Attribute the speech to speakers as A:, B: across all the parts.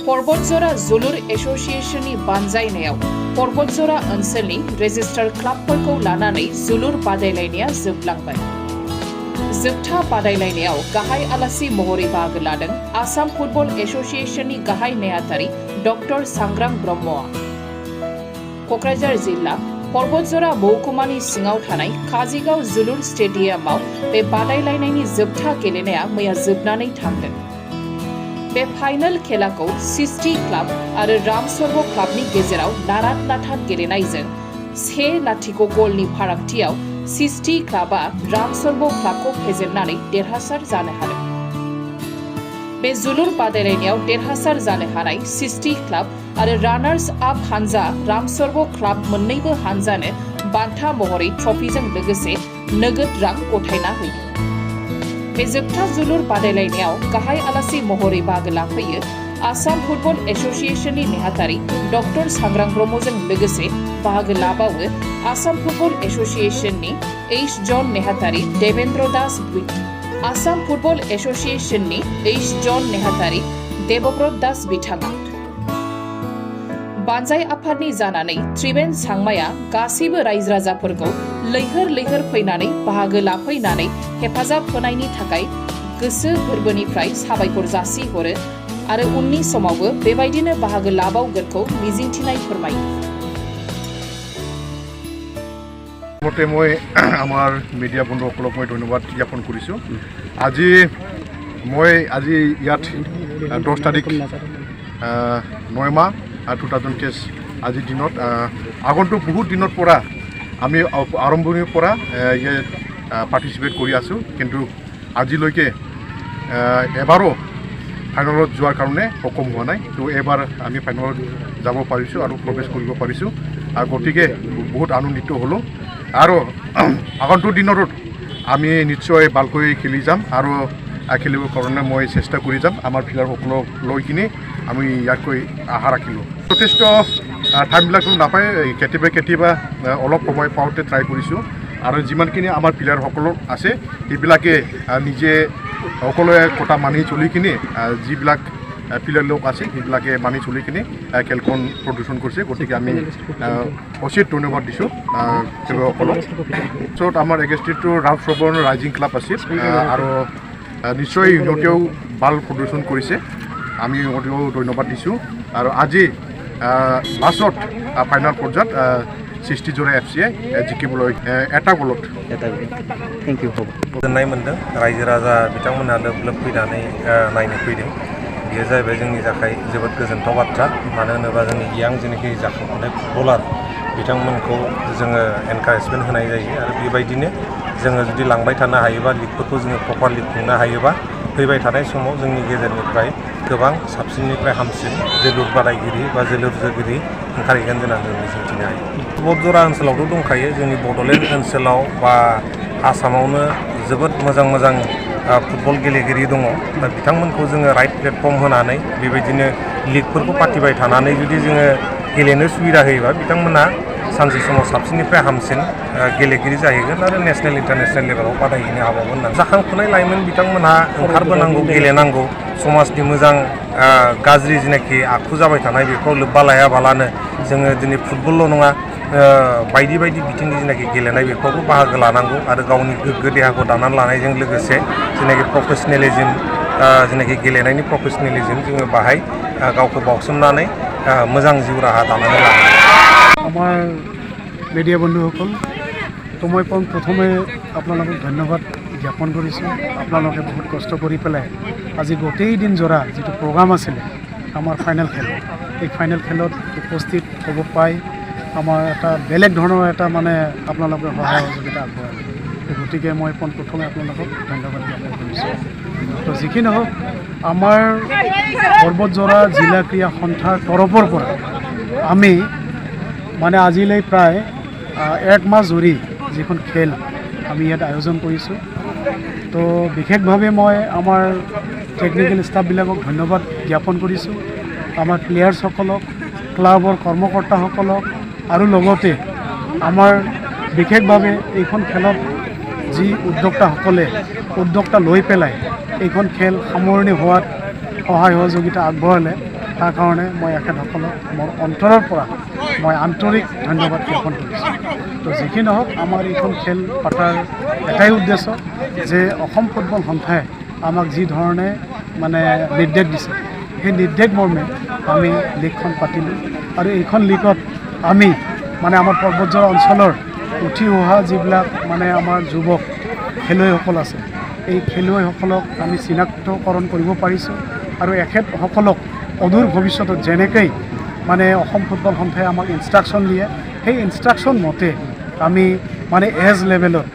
A: पर्बतजरा जोलुर एसोसिएशननि बानजायनायाव पर्बतजरा ओनसोलनि रेजिस्टार क्लाबफोरखौ लानानै जोलुर बादायलायनाया जोबलांबाय। जोबथा बादायलायनायाव गाहाय आलासि महरै बाहागो लादों आसाम फुटबल एसोसिएशननि गाहाय नेहाथारि डक्टर सांग्रां ब्रह्मआ। क'क्राझार जिल्ला पर्बतजरा महकुमानि सिङाव थानाय काजिगाव जोलुर स्टेडियामाव बे बादायलायनायनि जोबथा गेलेनाया मैया जोबनानै थांदों। बे फाइनल खेलाखौ सिस्टि क्लाब आरो रामसर्व क्लाबनि गेजेराव नाराथ नाथाथ गेलेनायजों 1-0 गलनि फारागथियाव सिस्टि क्लाबा रामसर्व क्लाबखौ फेजेननानै देरहासार जानो हादों। बे जोलुर बादायलायनायाव देरहासार जानो हानाय सिस्टि क्लाब आरो रानार्स आप हानजा रामसर्व क्लाब मोन्नैबो हानजानो बान्था महरै ट्रफिजों लोगोसे नोगोद रां गथायना होयो। बे जोबथा जोलुर बादायलायनायाव गाहाय आलासि महरै बाहागो लाफैयो आसाम फुटबल एसोसिएशननि नेहाथारि डक्टर सांग्रां ब्रह्मजों लोगोसे बाहागो लाबावो आसाम फुटबल एसोसिएशननि एच जन नेहाथारि देवेन्द्र दास आसाम फुटबल एसोसिएशननि एच जन नेहाथारि देबब्रत दास बिथाङा। बानजाय आफादनि जानानै त्रिवेन सांमाया गासैबो रायजो राजाफोरखौ लैहोर लैहोर फैनानै बाहागो लाफैनानै हेफाजाब होनायनि थाखाय गोसो गोरबोनिफ्राय साबायखर जासिहरो आरो उननि समावबो बेबायदिनो बाहागो लाबावगोनखौ मिजिंथिनाय फोरमायो।
B: प्रथमते मैं आमार मीडिया बंधुसकलक मैं धन्यवाद ज्ञापन करिছোঁ। আজি ইয়াত 10 तारिख 9 माह 2020 আজিৰ দিনত আগন্তুক বহুত দিনৰ পৰা আমি আৰম্ভণিৰ পৰা পাৰ্টিচিপেট কৰি আছোঁ, কিন্তু আজিলৈকে এবাৰো ফাইনেলত যোৱাৰ কাৰণে সক্ষম হোৱা নাই। তো এবাৰ আমি ফাইনেলত যাব পাৰিছোঁ আৰু প্ৰৱেশ কৰিব পাৰিছোঁ, আৰু গতিকে বহুত আনন্দিত হ'লোঁ। আৰু আগন্তুক দিনত আমি নিশ্চয় ভালকৈ খেলি যাম আৰু খেলিবৰ কাৰণে মই চেষ্টা কৰি যাম। আমাৰ প্লেয়াৰসকলক লৈ কিনে আমি ইয়াতকৈ আশা ৰাখিলোঁ। যথেষ্ট টাইমবিলাকো নাপায়, কেতিয়াবা অলপ সময় পাওঁতে ট্ৰাই কৰিছোঁ, আৰু যিমানখিনি আমাৰ প্লেয়াৰসকলৰ আছে সেইবিলাকে নিজে সকলোৱে কথা মানি চলি কিনে যিবিলাক প্লেয়াৰ লোক আছে সেইবিলাকে মানি চলি কিনে খেলখন প্ৰদৰ্শন কৰিছে। গতিকে আমি অচিত ধন্যবাদ দিছোঁ খেলুৱৈসকলক। পিছত আমাৰ এগেইনষ্টটো ৰামসৰ্ব ৰাইজিং ক্লাব আছিল, আৰু নিশ্চয় সিহঁতেও ভাল প্ৰদৰ্শন কৰিছে, আমি সিহঁতেও ধন্যবাদ দিছোঁ। আৰু আজি লাষ্টত ফাইনেল পৰ্যায়ত सिस्टिजरा एफसीए जिकिবলৈ এটা গলত।
C: Thank you.
D: गोजोननाय मोनदों, रायजो राजा बिथांमोनहा लोब लोब फैनानै नायनो फैदों। बेयो जाहैबाय जोंनि थाखाय जोबोद गोजोनथाव बाथ्रा, मानो होनोबा जोंनि इयां जेनाखि जाखांफुनाय फुटबलार बिथांमोनखौ जोङो एनकारेजमेन्ट होनाय जायो, आरो बेबायदिनो जोङो जुदि लांबाय थानो हायोबा लिगफोरखौ जोङो प्रपारलि खुंनो हायोबा फैबाय थानाय समाव जोंनि गेजेरनिफ्राय गोबां साबसिननिफ्राय हामसिन जोलुर बादायगिरि बा जोलुर जोगिरि ओंखारहैगोन होननानै जों मिजिंथिनो हायो। पर्बतजरा ओनसोलावथ' दंखायो, जोंनि बड'लेण्ड ओनसोलाव बा आसामावनो जोबोद मोजां मोजां फुटबल गेलेगिरि दङ। दा बिथांमोनखौ जोङो राइट प्लेटफर्म होनानै बेबायदिनो लिगफोरखौ पातिबाय थानानै जुदि जोङो गेलेनो सुबिदा होयोबा बिथांमोना सानसे समाव साबसिननिफ्राय हामसिन गेलेगिरि जाहैगोन आरो नेसनेल इन्टारनेसनेल लेभेलाव बादायहैनो हाबावगोन होननानै जाखांफुनाय लाइमोन बिथांमोनहा ओंखारबोनांगौ, गेलेनांगौ, समाजनि मोजां गाज्रि जेनाखि आखु जाबाय थानाय बेफोराव लोब्बा लायाबालानो जोङो दिनै फुटबलल' नङा बायदि बायदि बिथिंनि जेनाखि गेलेनाय बेफोरावबो बाहागो लानांगौ, आरो गावनि गोग्गो देहाखौ दानानै लानायजों लोगोसे जेनाखि प्रफेसनेलिज्म जेनाखि गेलेनायनि प्रफेसनेलिज्म जोङो बाहाय गावखौ बावसोमनानै मोजां जिउ राहा दानानै लानांगौ।
E: আমার মিডিয়া বন্ধুসকল, তো মই প্ৰথমে আপোনালোকক ধন্যবাদ জ্ঞাপন কৰিছোঁ। আপোনালোকে বহুত কষ্ট কৰি পেলাই আজি গোটেই দিন জোৰা যিটো প্ৰগ্ৰাম আছিলে আমাৰ ফাইনেল খেল, এই ফাইনেল খেলত উপস্থিত হ'ব পাই আমাৰ এটা বেলেগ ধৰণৰ এটা মানে আপোনালোকে সহায় সহযোগিতা আগবঢ়ালে। গতিকে মই প্ৰথমে আপোনালোকক ধন্যবাদ জ্ঞাপন কৰিছোঁ। তো যিকি নহওক, আমাৰ পৰ্বতজৰা জিলা ক্ৰীড়া সন্থাৰ তৰফৰ পৰা আমি মানে আজিলৈ প্ৰায় 1 মাহ জুৰি যিখন খেল আমি ইয়াত আয়োজন কৰিছোঁ। তো বিশেষভাৱে মই আমাৰ টেকনিকেল ষ্টাফবিলাকক ধন্যবাদ জ্ঞাপন কৰিছোঁ, আমাৰ প্লেয়াৰ্ছসকলক, ক্লাবৰ কৰ্মকৰ্তাসকলক, আৰু লগতে আমাৰ বিশেষভাৱে এইখন খেলত যি উদ্যোক্তা লৈ পেলাই এইখন খেল সামৰণি হোৱাত সহায় সহযোগিতা আগবঢ়ালে তাৰ কাৰণে মই এখেতসকলক মোৰ অন্তৰৰ পৰা মই আন্তৰিক ধন্যবাদ জ্ঞাপন কৰিছোঁ। তো যি কি নহওক আমাৰ এইখন খেল পাতাৰ এটাই উদ্দেশ্য যে অসম ফুটবল সন্থাই আমাক যি ধৰণে মানে নিৰ্দেশ দিছে সেই নিৰ্দেশ মৰ্মে আমি লীগখন পাতিলোঁ আৰু এইখন লীগত আমি মানে আমাৰ পৰ্বতজৰ অঞ্চলৰ উঠি অহা যিবিলাক মানে আমাৰ যুৱক খেলুৱৈসকল আছে এই খেলুৱৈসকলক আমি চিনাক্তকৰণ কৰিব পাৰিছোঁ আৰু এখেতসকলক অদূৰ ভৱিষ্যতত যেনেকৈ মানে অসম ফুটবল সন্থাই আমাক ইনষ্ট্ৰাকশ্যন দিয়ে সেই ইনষ্ট্ৰাকশ্যন মতে আমি মানে এজ লেভেলত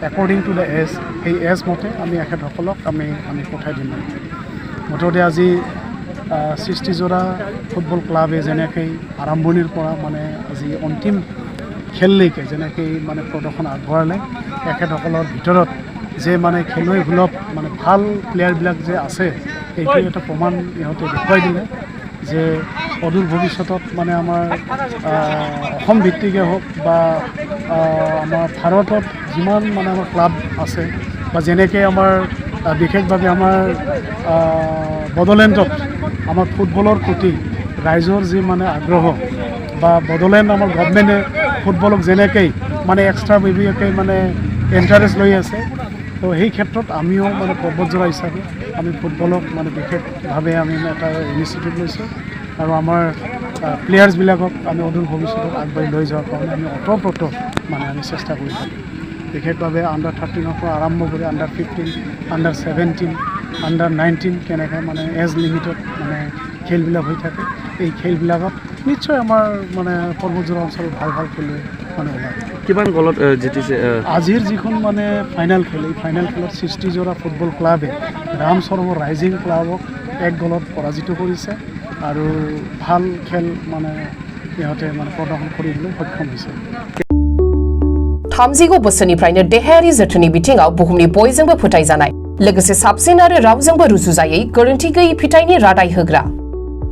E: একৰ্ডিং টু দ্য এজ সেই এজ মতে আমি এখেতসকলক আমি পঠাই দিম। মুঠতে আজি 60 ফুটবল ক্লাবে যেনেকৈ আৰম্ভণিৰ পৰা মানে আজি অন্তিম খেললৈকে যেনেকৈ মানে প্ৰদৰ্শন আগবঢ়ালে এখেতসকলৰ ভিতৰত যে মানে খেলুৱৈসুলভ মানে ভাল প্লেয়াৰবিলাক যে আছে এইটো এটা প্ৰমাণ ইহঁতে দেখুৱাই দিলে যে অদূৰ ভৱিষ্যতত মানে আমাৰ অসম ভিত্তিকে হওক বা আমাৰ ভাৰতত যিমান মানে আমাৰ ক্লাব আছে বা যেনেকৈ আমাৰ বিশেষভাৱে আমাৰ বড়োলেণ্ডত আমাৰ ফুটবলৰ প্ৰতি ৰাইজৰ যি মানে আগ্ৰহ বা বড়োলেণ্ড আমাৰ গভৰ্ণমেণ্টে ফুটবলক যেনেকৈ মানে এক্সট্ৰা বেবিয়াকৈ মানে ইণ্টাৰেষ্ট লৈ আছে তো সেই ক্ষেত্ৰত আমিও মানে পৰ্বতজোৰা হিচাপে আমি ফুটবলক মানে বিশেষভাৱে আমি এটা ইনিচিয়েটিভ লৈছোঁ আৰু আমাৰ প্লেয়াৰ্ছবিলাকক আমি অদূৰ ভৱিষ্যতত আগবাঢ়ি লৈ যোৱাৰ কাৰণে আমি অতঃপ্ৰত মানে আমি চেষ্টা কৰি থাকোঁ। বিশেষভাৱে আণ্ডাৰ 13 পৰা আৰম্ভ কৰি আণ্ডাৰ 15, আণ্ডাৰ 17, আণ্ডাৰ 19 তেনেকৈ মানে এজ লিমিটত মানে খেলবিলাক হৈ থাকে। এই খেলবিলাকত নিশ্চয় আমাৰ মানে পৰ্বতজোৰা অঞ্চলত ভাল ভাল খেলুৱৈ মানে ওলায়।
C: কিমান গলত জিতিছে
E: আজিৰ যিখন মানে ফাইনেল খেল এই ফাইনেল খেলত 60 ফুটবল ক্লাবে ৰামচৰমৰ ৰাইজিং ক্লাবক 1 গলত পৰাজিত কৰিছে আৰু ভাল খেল মানে ইহঁতে মানে প্ৰদৰ্শন কৰিবলৈ সক্ষম হৈছে।
F: 30 बोसोरनिफ्रायनो देहायारि जोथोननि बिथिङाव बुहुमनि बयजोंबो फोथायजानाय लोगोसे साबसिन आरो रावजोंबो रुजुजायै गोरोन्थि गैयै फिथाइनि रादाय होग्रा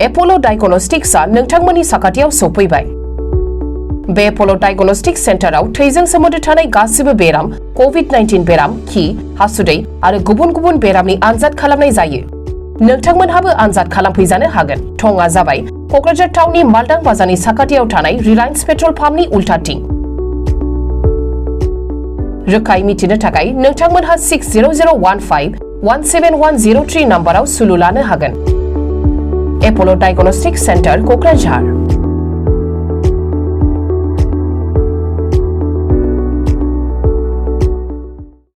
F: एप'ल' डायग्नोस्टिक्सआ नोंथांमोननि साखाथियाव सौफैबाय। बे एप'ल' डायग्नोस्टिक्स सेन्टाराव थैजों सोमोन्दो थानाय गासिबो बेराम, कोविड-19 बेराम, खि, हासुदै आरो गुबुन गुबुन बेरामनि आनजाद खालामनाय जायो। नोंथांमोनहाबो आनजाद खालामफैजानो हागोन। थंआ जाबाय क'क्राझार टाउननि मालदां बाजारनि साखाथियाव थानाय रिलायन्स पेट्रल पाम्पनि उल्टाथिं। रोखायै मिथिनो थाखाय नोंथांमोनहा 6001517103 नाम्बाराव सुलु लानो हागोन। एप'ल' डायग्नोस्टिक्स सेन्टार क'क्राझार।